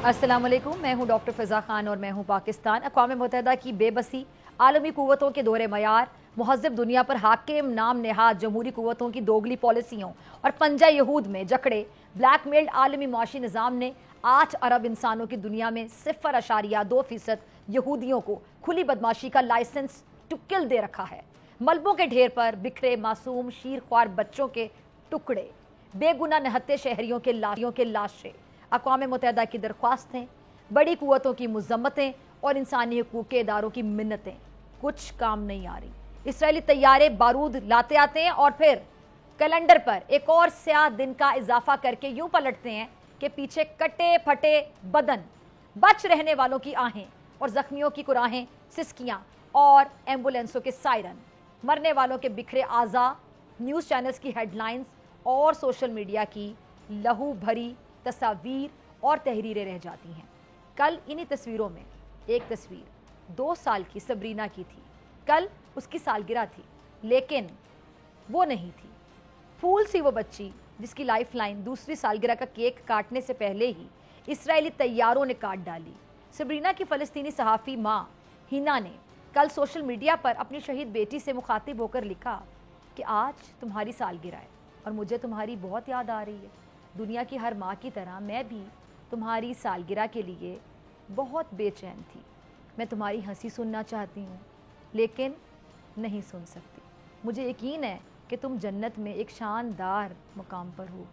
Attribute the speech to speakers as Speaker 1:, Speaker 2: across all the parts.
Speaker 1: अस्सलाम वालेकुम, मैं हूं डॉक्टर फ़िज़ा खान और मैं हूं पाकिस्तान। अक़वाम मुत्तहिदा की बेबसी, आलमी क़ुव्वतों के दोरे मयार, महज़ब दुनिया पर हाकिम नाम नेहाद जमहूरी क़ुव्वतों की दोगली पॉलिसियों और पंजा यहूद में जकड़े ब्लैकमेल्ड आलमी माशी निज़ाम ने 8 अरब इंसानों की दुनिया में 0.2% यहूदियों को खुली बदमाशी का लाइसेंस टू किल दे रखा है। मलबों के ढेर पर बिखरे मासूम शीरख्वार बच्चों के टुकड़े, बेगुनाह निहत्ते शहरियों के लाशें, अक़वाम मुत्तहिदा की दरख्वास्तें, बड़ी क़ुव्वतों की मुज़म्मतें और इंसानी हकूक़ के इदारों की मिन्नतें कुछ काम नहीं आ रही। इसराइली तैयारे बारूद लाते आते हैं और फिर कैलेंडर पर एक और स्याह दिन का इजाफा करके यूं पलटते हैं कि पीछे कटे फटे बदन, बच रहने वालों की आहें और जख्मियों की कुराहें, सिसकियां और एम्बुलेंसों के सायरन, मरने वालों के बिखरे आज़ा, न्यूज़ चैनल्स की हेडलाइंस और सोशल मीडिया की लहू भरी तस्वीर और तहरीरें रह जाती हैं। कल इन्हीं तस्वीरों में एक तस्वीर 2 साल की सबरीना की थी। कल उसकी सालगिरह थी, लेकिन वो नहीं थी। फूल सी वो बच्ची जिसकी लाइफ लाइन दूसरी सालगिरह का केक काटने से पहले ही इसराइली तैयारों ने काट डाली। सबरीना की फ़लस्तीनी सहाफ़ी माँ हिना ने कल सोशल मीडिया पर अपनी शहीद बेटी से मुखातिब होकर लिखा कि आज तुम्हारी सालगिरह है और मुझे तुम्हारी बहुत याद आ रही है। दुनिया की हर माँ की तरह मैं भी तुम्हारी सालगिरह के लिए बहुत बेचैन थी। मैं तुम्हारी हंसी सुनना चाहती हूँ, लेकिन नहीं सुन सकती। मुझे यकीन है कि तुम जन्नत में एक शानदार मुकाम पर हो,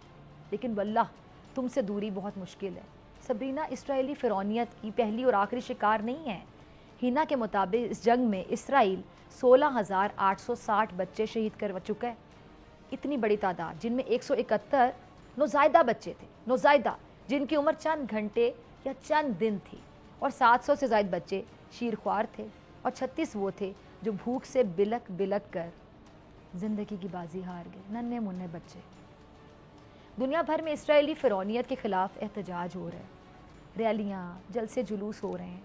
Speaker 1: लेकिन वल्लाह तुमसे दूरी बहुत मुश्किल है। सबरीना इसराइली फ़िरौनियत की पहली और आखिरी शिकार नहीं है। हिना के मुताबिक इस जंग में इसराइल 16,860 बच्चे शहीद कर चुका है। इतनी बड़ी तादाद, जिनमें 171 नौज़ायदा बच्चे थे, नौज़ायदा जिनकी उम्र चंद घंटे या चंद दिन थी, और 700 से ज़ायद बच्चे शीरख्वार थे और 36 वो थे जो भूख से बिलक बिलक कर ज़िंदगी की बाजी हार गए। नन्हे मुन्ने बच्चे। दुनिया भर में इसराइली फ़िरौनियत के ख़िलाफ़ एहतजाज हो रहा है। रैलियाँ, जलसे जुलूस हो रहे हैं,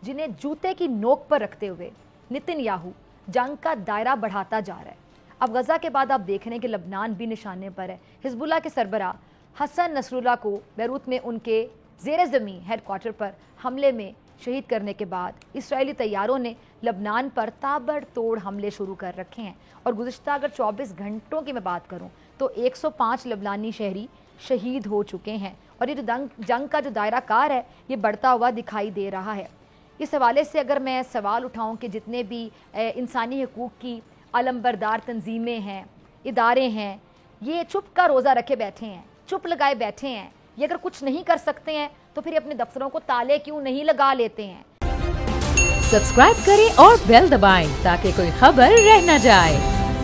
Speaker 1: जिन्हें जूते की नोक पर रखते हुए नेतन्याहू जंग का दायरा बढ़ाता जा रहा है। अब गज़ा के बाद आप देख रहे हैं कि लबनान भी निशाने पर है। हिज़्बुल्लाह के सरबराह हसन नसरुल्लाह को बैरूत में उनके ज़ेर ज़मीन हेडक्वार्टर पर हमले में शहीद करने के बाद इसराइली तैयारों ने लबनान पर ताबड़तोड़ हमले शुरू कर रखे हैं। और गुज़िश्ता अगर 24 घंटों की मैं बात करूं तो 105 लबनानी शहरी शहीद हो चुके हैं और ये जो जंग का जो दायरा कार है ये बढ़ता हुआ दिखाई दे रहा है। इस हवाले से अगर मैं सवाल उठाऊँ कि जितने भी इंसानी हकूक़ की अलमबरदार तंजीमें हैं, इदारे हैं, ये चुप का रोज़ा रखे बैठे हैं, चुप लगाए बैठे हैं। ये अगर कुछ नहीं कर सकते हैं तो फिर अपने दफ्तरों को ताले क्यों नहीं लगा लेते हैं।
Speaker 2: सब्सक्राइब करें और बेल दबाएं ताकि कोई खबर रह न जाए।